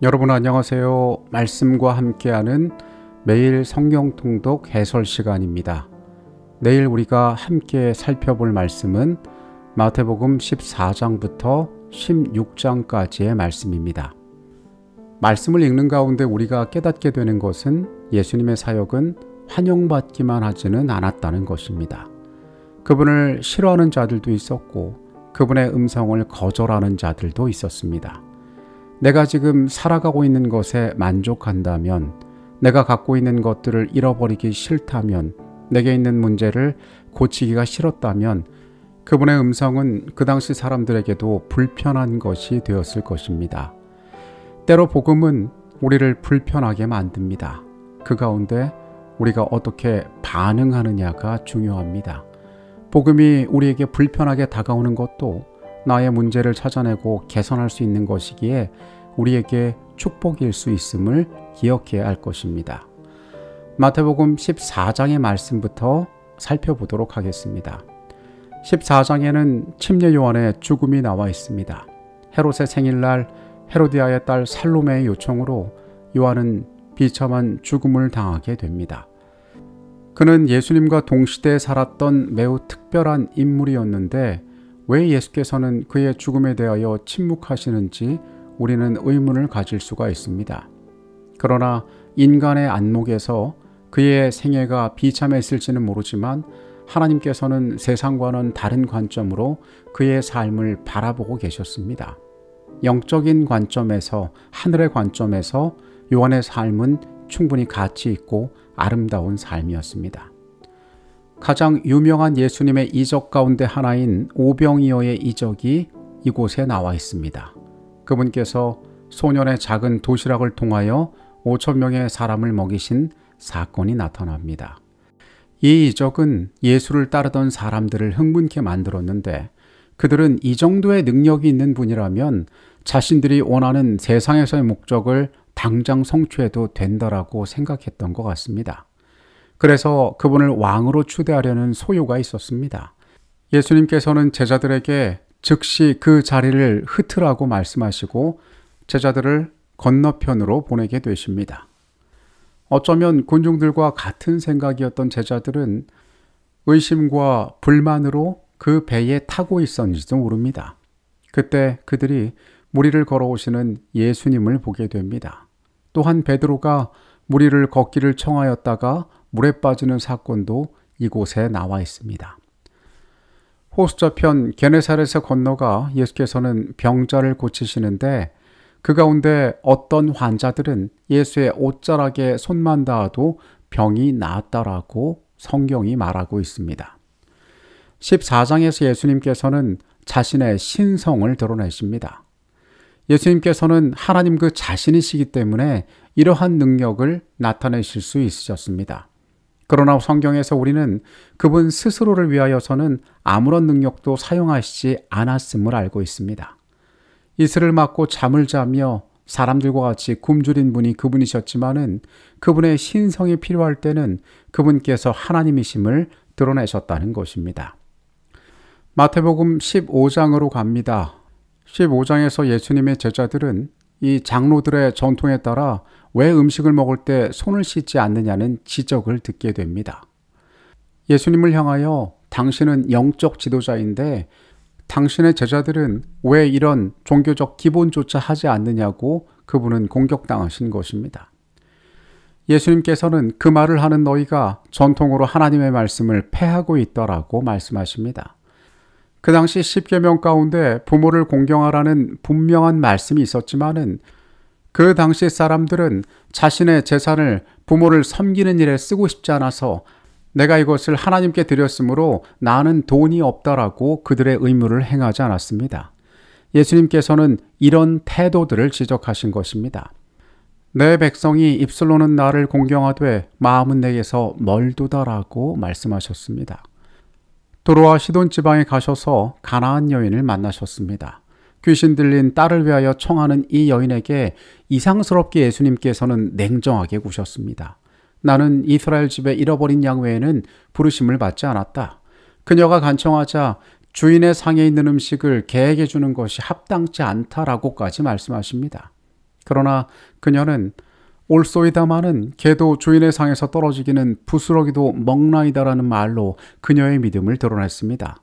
여러분 안녕하세요. 말씀과 함께하는 매일 성경 통독 해설 시간입니다. 내일 우리가 함께 살펴볼 말씀은 마태복음 14장부터 16장까지의 말씀입니다. 말씀을 읽는 가운데 우리가 깨닫게 되는 것은 예수님의 사역은 환영받기만 하지는 않았다는 것입니다. 그분을 싫어하는 자들도 있었고 그분의 음성을 거절하는 자들도 있었습니다. 내가 지금 살아가고 있는 것에 만족한다면, 내가 갖고 있는 것들을 잃어버리기 싫다면, 내게 있는 문제를 고치기가 싫었다면 그분의 음성은 그 당시 사람들에게도 불편한 것이 되었을 것입니다. 때로 복음은 우리를 불편하게 만듭니다. 그 가운데 우리가 어떻게 반응하느냐가 중요합니다. 복음이 우리에게 불편하게 다가오는 것도 나의 문제를 찾아내고 개선할 수 있는 것이기에 우리에게 축복일 수 있음을 기억해야 할 것입니다. 마태복음 14장의 말씀부터 살펴보도록 하겠습니다. 14장에는 침례 요한의 죽음이 나와 있습니다. 헤롯의 생일날 헤로디아의 딸 살로메의 요청으로 요한은 비참한 죽음을 당하게 됩니다. 그는 예수님과 동시대에 살았던 매우 특별한 인물이었는데 왜 예수께서는 그의 죽음에 대하여 침묵하시는지 우리는 의문을 가질 수가 있습니다. 그러나 인간의 안목에서 그의 생애가 비참했을지는 모르지만 하나님께서는 세상과는 다른 관점으로 그의 삶을 바라보고 계셨습니다. 영적인 관점에서, 하늘의 관점에서 요한의 삶은 충분히 가치 있고 아름다운 삶이었습니다. 가장 유명한 예수님의 이적 가운데 하나인 오병이어의 이적이 이곳에 나와 있습니다. 그분께서 소년의 작은 도시락을 통하여 5,000명의 사람을 먹이신 사건이 나타납니다. 이 이적은 예수를 따르던 사람들을 흥분케 만들었는데 그들은 이 정도의 능력이 있는 분이라면 자신들이 원하는 세상에서의 목적을 당장 성취해도 된다라고 생각했던 것 같습니다. 그래서 그분을 왕으로 추대하려는 소요가 있었습니다. 예수님께서는 제자들에게 즉시 그 자리를 흩으라고 말씀하시고 제자들을 건너편으로 보내게 되십니다. 어쩌면 군중들과 같은 생각이었던 제자들은 의심과 불만으로 그 배에 타고 있었는지도 모릅니다. 그때 그들이 물 위를 걸어오시는 예수님을 보게 됩니다. 또한 베드로가 물 위를 걷기를 청하였다가 물에 빠지는 사건도 이곳에 나와 있습니다. 호수저편 게네사렛에 건너가 예수께서는 병자를 고치시는데 그 가운데 어떤 환자들은 예수의 옷자락에 손만 닿아도 병이 나았다라고 성경이 말하고 있습니다. 14장에서 예수님께서는 자신의 신성을 드러내십니다. 예수님께서는 하나님 그 자신이시기 때문에 이러한 능력을 나타내실 수 있으셨습니다. 그러나 성경에서 우리는 그분 스스로를 위하여서는 아무런 능력도 사용하시지 않았음을 알고 있습니다. 이슬을 맞고 잠을 자며 사람들과 같이 굶주린 분이 그분이셨지만은 그분의 신성이 필요할 때는 그분께서 하나님이심을 드러내셨다는 것입니다. 마태복음 15장으로 갑니다. 15장에서 예수님의 제자들은 이 장로들의 전통에 따라 왜 음식을 먹을 때 손을 씻지 않느냐는 지적을 듣게 됩니다. 예수님을 향하여 당신은 영적 지도자인데 당신의 제자들은 왜 이런 종교적 기본조차 하지 않느냐고 그분은 공격당하신 것입니다. 예수님께서는 그 말을 하는 너희가 전통으로 하나님의 말씀을 폐하고 있더라고 말씀하십니다. 그 당시 10계명 가운데 부모를 공경하라는 분명한 말씀이 있었지만은 그 당시 사람들은 자신의 재산을 부모를 섬기는 일에 쓰고 싶지 않아서 내가 이것을 하나님께 드렸으므로 나는 돈이 없다라고 그들의 의무를 행하지 않았습니다. 예수님께서는 이런 태도들을 지적하신 것입니다. 내 백성이 입술로는 나를 공경하되 마음은 내게서 멀두다라고 말씀하셨습니다. 도로와 시돈 지방에 가셔서 가나안 여인을 만나셨습니다. 귀신 들린 딸을 위하여 청하는 이 여인에게 이상스럽게 예수님께서는 냉정하게 구셨습니다. 나는 이스라엘 집에 잃어버린 양 외에는 부르심을 받지 않았다. 그녀가 간청하자 주인의 상에 있는 음식을 개에게 주는 것이 합당치 않다라고까지 말씀하십니다. 그러나 그녀는 올소이다마는 개도 주인의 상에서 떨어지기는 부스러기도 먹나이다라는 말로 그녀의 믿음을 드러냈습니다.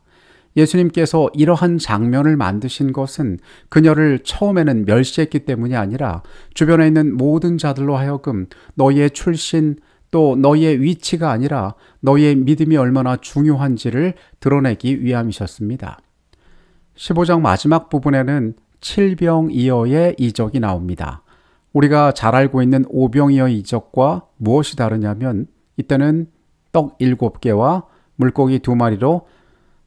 예수님께서 이러한 장면을 만드신 것은 그녀를 처음에는 멸시했기 때문이 아니라 주변에 있는 모든 자들로 하여금 너희의 출신 또 너희의 위치가 아니라 너희의 믿음이 얼마나 중요한지를 드러내기 위함이셨습니다. 15장 마지막 부분에는 칠병이어의 이적이 나옵니다. 우리가 잘 알고 있는 오병이어 이적과 무엇이 다르냐면 이때는 떡 7개와 물고기 2마리로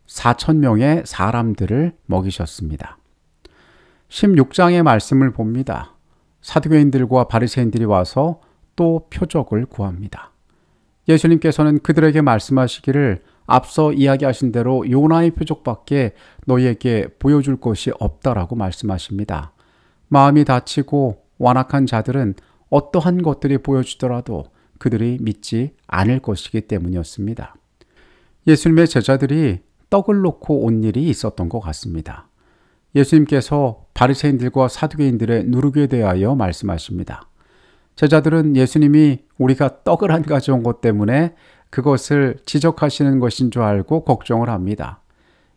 4,000명의 사람들을 먹이셨습니다. 16장의 말씀을 봅니다. 사두개인들과 바리새인들이 와서 또 표적을 구합니다. 예수님께서는 그들에게 말씀하시기를 앞서 이야기하신 대로 요나의 표적밖에 너희에게 보여줄 것이 없다라고 말씀하십니다. 마음이 다치고 완악한 자들은 어떠한 것들이 보여주더라도 그들이 믿지 않을 것이기 때문이었습니다. 예수님의 제자들이 떡을 놓고 온 일이 있었던 것 같습니다. 예수님께서 바리새인들과 사두개인들의 누룩에 대하여 말씀하십니다. 제자들은 예수님이 우리가 떡을 안 가져온 것 때문에 그것을 지적하시는 것인 줄 알고 걱정을 합니다.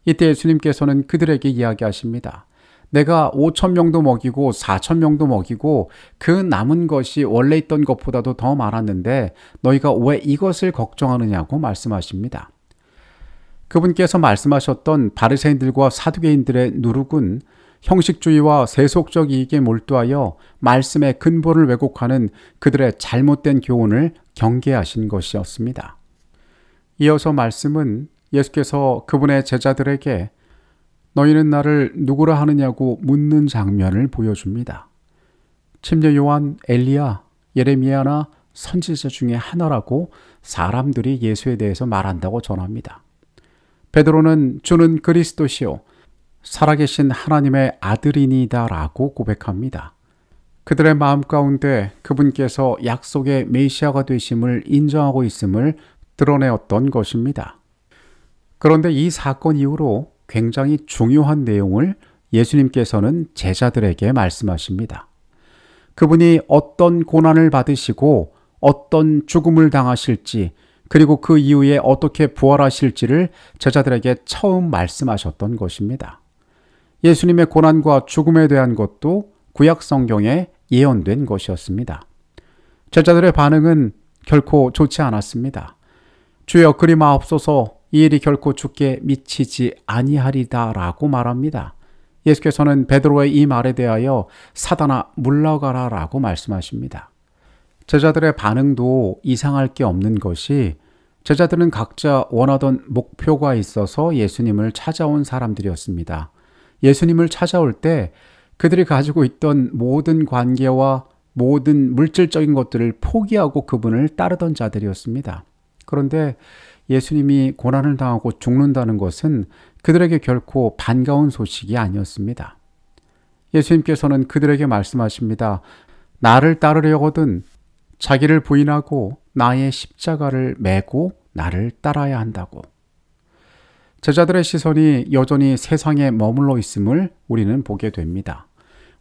이때 예수님께서는 그들에게 이야기하십니다. 내가 5,000명도 먹이고 4,000명도 먹이고 그 남은 것이 원래 있던 것보다도 더 많았는데 너희가 왜 이것을 걱정하느냐고 말씀하십니다. 그분께서 말씀하셨던 바리새인들과 사두개인들의 누룩은 형식주의와 세속적 이익에 몰두하여 말씀의 근본을 왜곡하는 그들의 잘못된 교훈을 경계하신 것이었습니다. 이어서 말씀은 예수께서 그분의 제자들에게 너희는 나를 누구라 하느냐고 묻는 장면을 보여줍니다. 침례 요한, 엘리야, 예레미야나 선지자 중에 하나라고 사람들이 예수에 대해서 말한다고 전합니다. 베드로는 주는 그리스도시요 살아계신 하나님의 아들이니다라고 고백합니다. 그들의 마음 가운데 그분께서 약속의 메시아가 되심을 인정하고 있음을 드러내었던 것입니다. 그런데 이 사건 이후로 굉장히 중요한 내용을 예수님께서는 제자들에게 말씀하십니다. 그분이 어떤 고난을 받으시고 어떤 죽음을 당하실지 그리고 그 이후에 어떻게 부활하실지를 제자들에게 처음 말씀하셨던 것입니다. 예수님의 고난과 죽음에 대한 것도 구약 성경에 예언된 것이었습니다. 제자들의 반응은 결코 좋지 않았습니다. 주여 그리 마옵소서 이 일이 결코 주께 미치지 아니하리다라고 말합니다. 예수께서는 베드로의 이 말에 대하여 사단아 물러가라라고 말씀하십니다. 제자들의 반응도 이상할 게 없는 것이 제자들은 각자 원하던 목표가 있어서 예수님을 찾아온 사람들이었습니다. 예수님을 찾아올 때 그들이 가지고 있던 모든 관계와 모든 물질적인 것들을 포기하고 그분을 따르던 자들이었습니다. 그런데 예수님이 고난을 당하고 죽는다는 것은 그들에게 결코 반가운 소식이 아니었습니다. 예수님께서는 그들에게 말씀하십니다. 나를 따르려거든 자기를 부인하고 나의 십자가를 메고 나를 따라야 한다고. 제자들의 시선이 여전히 세상에 머물러 있음을 우리는 보게 됩니다.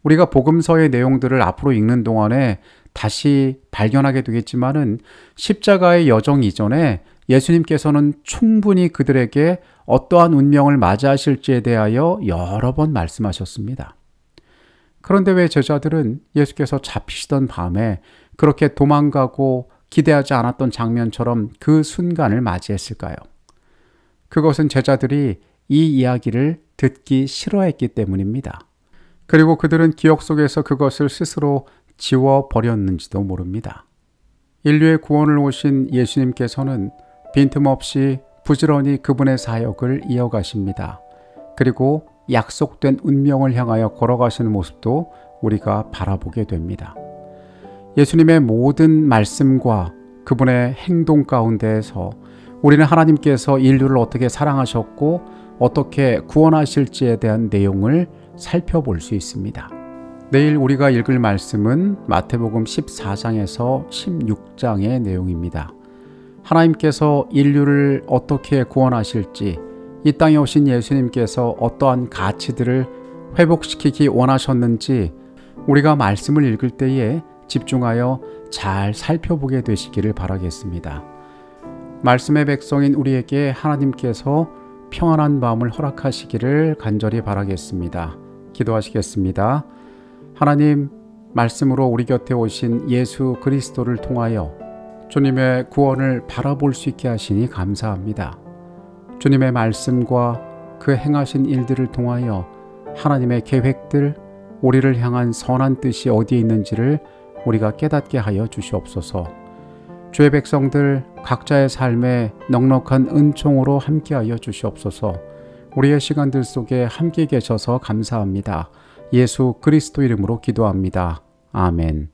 우리가 복음서의 내용들을 앞으로 읽는 동안에 다시 발견하게 되겠지만은 십자가의 여정 이전에 예수님께서는 충분히 그들에게 어떠한 운명을 맞이하실지에 대하여 여러 번 말씀하셨습니다. 그런데 왜 제자들은 예수께서 잡히시던 밤에 그렇게 도망가고 기대하지 않았던 장면처럼 그 순간을 맞이했을까요? 그것은 제자들이 이 이야기를 듣기 싫어했기 때문입니다. 그리고 그들은 기억 속에서 그것을 스스로 지워버렸는지도 모릅니다. 인류의 구원을 오신 예수님께서는 빈틈없이 부지런히 그분의 사역을 이어가십니다. 그리고 약속된 운명을 향하여 걸어가시는 모습도 우리가 바라보게 됩니다. 예수님의 모든 말씀과 그분의 행동 가운데에서 우리는 하나님께서 인류를 어떻게 사랑하셨고 어떻게 구원하실지에 대한 내용을 살펴볼 수 있습니다. 내일 우리가 읽을 말씀은 마태복음 14장에서 16장의 내용입니다. 하나님께서 인류를 어떻게 구원하실지, 이 땅에 오신 예수님께서 어떠한 가치들을 회복시키기 원하셨는지, 우리가 말씀을 읽을 때에 집중하여 잘 살펴보게 되시기를 바라겠습니다. 말씀의 백성인 우리에게 하나님께서 평안한 마음을 허락하시기를 간절히 바라겠습니다. 기도하시겠습니다. 하나님, 말씀으로 우리 곁에 오신 예수 그리스도를 통하여 주님의 구원을 바라볼 수 있게 하시니 감사합니다. 주님의 말씀과 그 행하신 일들을 통하여 하나님의 계획들, 우리를 향한 선한 뜻이 어디에 있는지를 우리가 깨닫게 하여 주시옵소서. 주의 백성들 각자의 삶에 넉넉한 은총으로 함께하여 주시옵소서. 우리의 시간들 속에 함께 계셔서 감사합니다. 예수 그리스도 이름으로 기도합니다. 아멘.